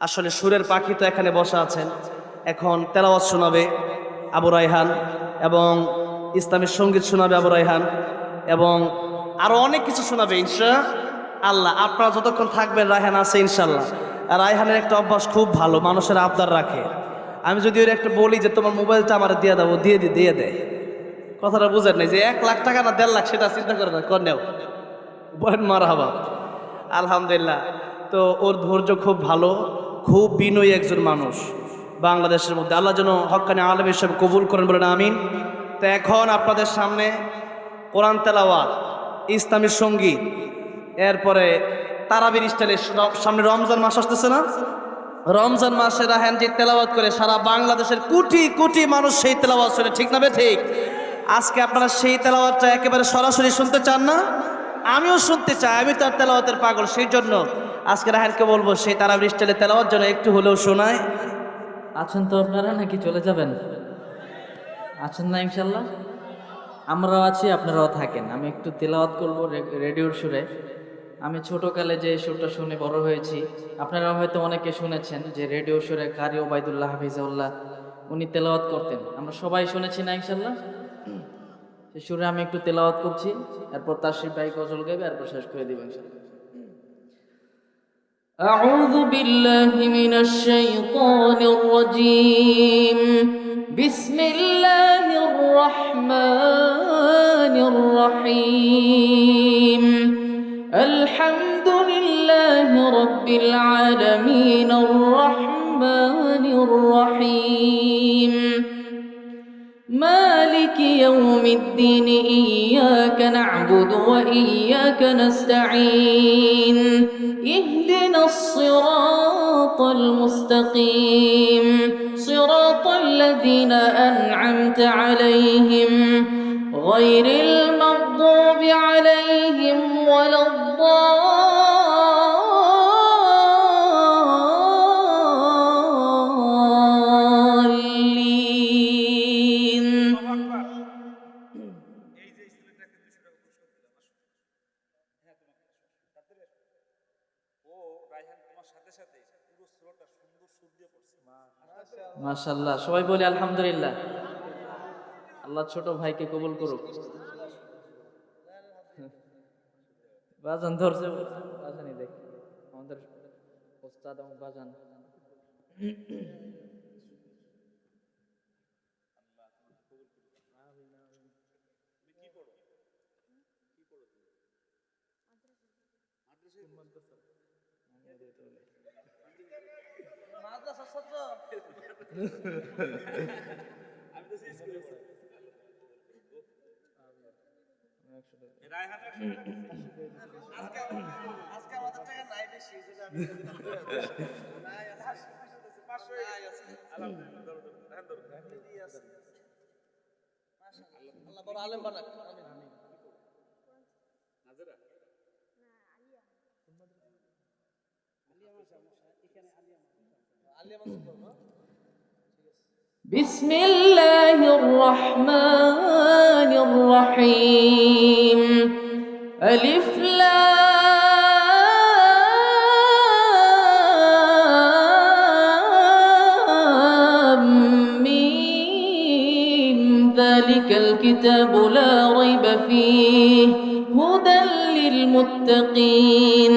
আসলে সুরের পাখি তো এখানে বসা আছেন, এখন তেলাওয়াত শোনাবে আবু রায়হান এবং ইসলামী সঙ্গীত শোনাবে আবু রায়হান এবং আরো অনেক কিছু শোনাবে ইনশা আল্লাহ। আপনারা যতক্ষণ থাকবেন রায়হান আছে ইনশাল্লাহ। আর রায়হানের একটা অভ্যাস খুব ভালো, মানুষের আবদার রাখে। আমি যদি ওর একটা বলি যে তোমার মোবাইলটা আমার দিয়ে দাও, দিয়ে দেয়। কথাটা বুঝেন নাই যে 1 লাখ টাকা না 1.5 লাখ সেটা চিন্তা করে না, কর নেও বলেন মারহাবা। আলহামদুলিল্লাহ। তো ওর ধৈর্য খুব ভালো, খুব বিনয়ী একজন মানুষ। বাংলাদেশের মধ্যে আল্লাহ যেন হক্কানি আলেম হিসেবে কবুল করেন, বলেন আমিন। তো এখন আপনাদের সামনে কোরআন তেলাওয়াত, ইসলামী সঙ্গীত, এরপরে তারাবির স্টাইলে। সামনে রমজান মাস আসতেছে না? রমজান মাসে রায়হান যে তেলাওয়াত করে সারা বাংলাদেশের কোটি কোটি মানুষ সেই তেলাওয়াত শুনে, ঠিক না বে ঠিক? আজকে আপনারা সেই তেলাওয়াতটা একেবারে সরাসরি শুনতে চান না? আমিও শুনতে চাই, আমি তার তেলাওয়াতের পাগল। সেই জন্য আজকে রায়হানকে বলবো সেই তারাবির স্টাইলে তেলাওয়াত যেন একটু হলেও শোনায়। আছেন তো আপনারা, নাকি চলে যাবেন? আছেন না ইনশাল্লাহ? আমরাও আছি, আপনারাও থাকেন। আমি একটু তেলাওয়াত করবো রেডিওর সুরে। আমি ছোটকালে যে সুরটা শুনে বড় হয়েছি, আপনারা হয়তো অনেকে শুনেছেন যে রেডিও সুরে কারি ওবায়দুল্লাহ হাফিজাউল্লাহ উনি তেলাওয়াত করতেন। আমরা সবাই শুনেছি না ইনশাল্লাহ? সে সুরে আমি একটু তেলাওয়াত করছি, এরপর তাশরিফ ভাই গজল গাইবে, এরপর শেষ করে দিব ইনশাল্লাহ। أعوذ بالله من الشيطان الرجيم. بسم الله الرحمن الرحيم. الحمد لله رب العالمين الرحمن الرحيم مالك يوم الدين. إياك نعبد وإياك نستعين. اهدنا الصراط المستقيم صراط الذين أنعمت عليهم غير المغضوب عليهم ولا الضالين. মাশাআল্লাহ, সবাই বলে আলহামদুলিল্লাহ। আল্লাহ ছোট ভাইকে কবুল করুক। বাজান ধরছে, বাজানই দেখ আমাদের ওস্তাদ এবং বাজান। بسم الله الرحمن الرحيم. ألف لام ميم. ذلك الكتاب لا ريب فيه هدى للمتقين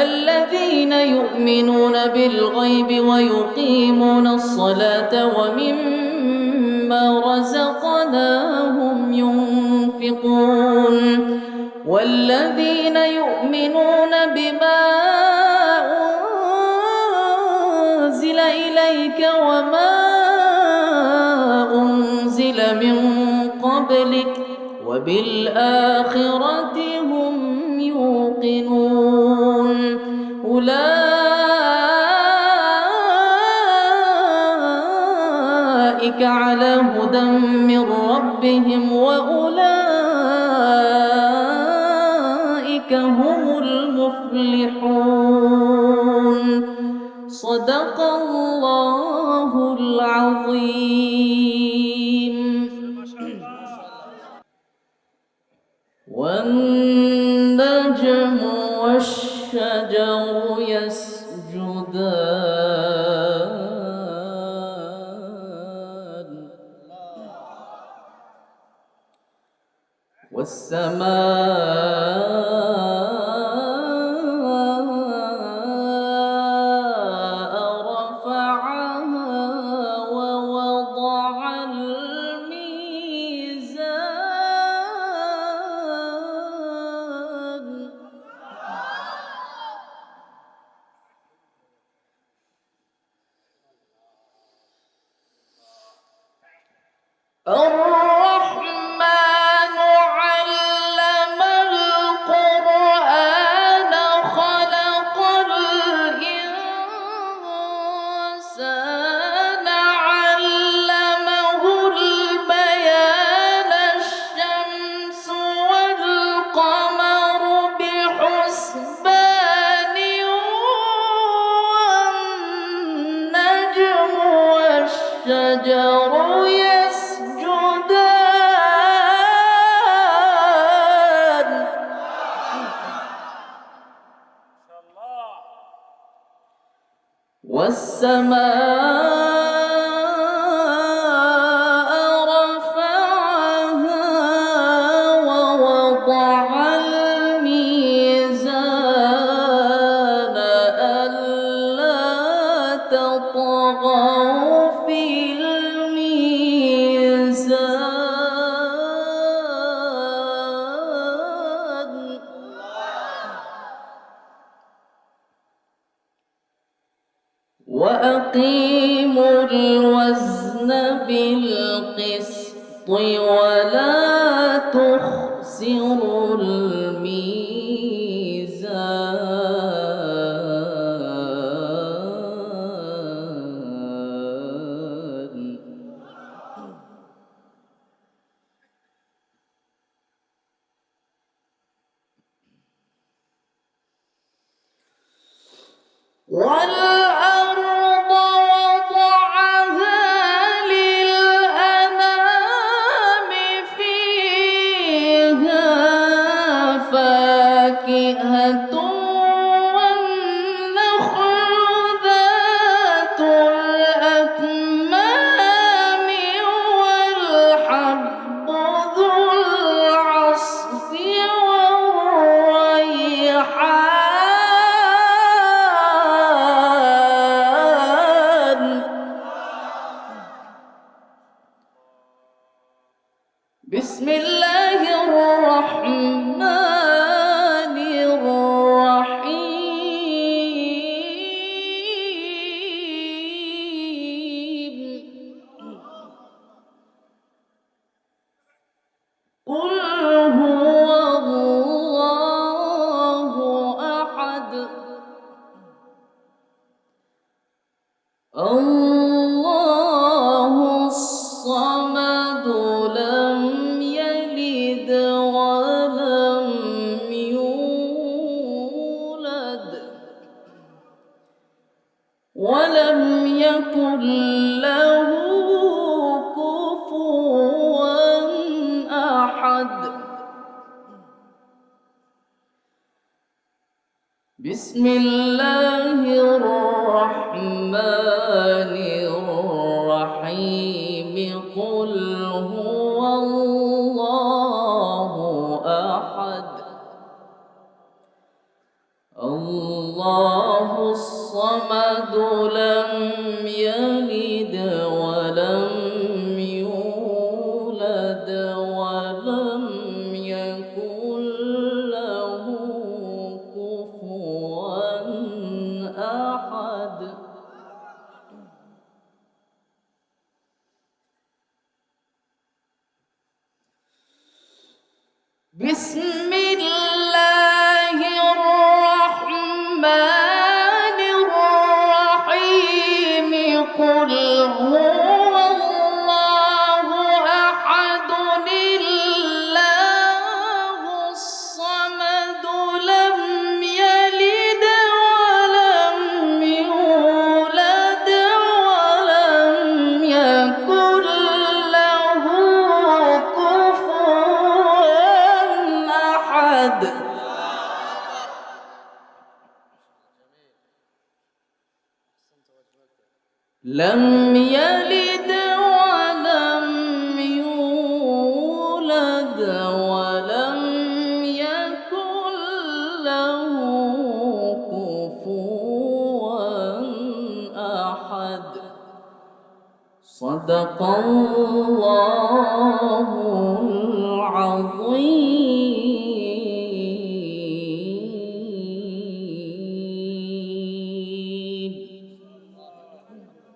الذين يؤمنون بالغيب ويقيمون الصلاة ومما رزقناهم ينفقون والذين يؤمنون بما أنزل إليك وما أنزل من قبلك وبالآخرة هم يوقنون. أولئك على هدى من ربهم وأولئك هم المفلحون. صدق الله العظيم. والنجم والشجر يسجدان رفعها ووضع الميزان الرحمن علم القرآن خلق الإنسان علمه البيان الشمس والقمر بحسبان والنجم والشجر يسجدان والسماء رفعها ووضع الميزان ألا تطغوا في الميزان وأقيموا الوزن بالقسط ولا تخسروا الميزان والأرض وضعها للأنام فيها فاكهة والنخل ذات الأكمام والحب ذو العصف والريحان بسم الله الرحمن الرحيم قل هو الله أحد الله الصمد لم يلد ولم يولد ولم يكن له كفوا أحد بسم الله الرحمن الرحيم قل هو الله أحد الله الصمد لم يلد ولم يولد ولم يكن له كفوا أحد بسم الله الرحمن الرحيم قل هو الله أحد الله الصمد لم يلد ولم يولد ولم يكن له كفوا أحد لم يلد ولم يولد ولم صدق الله العظيم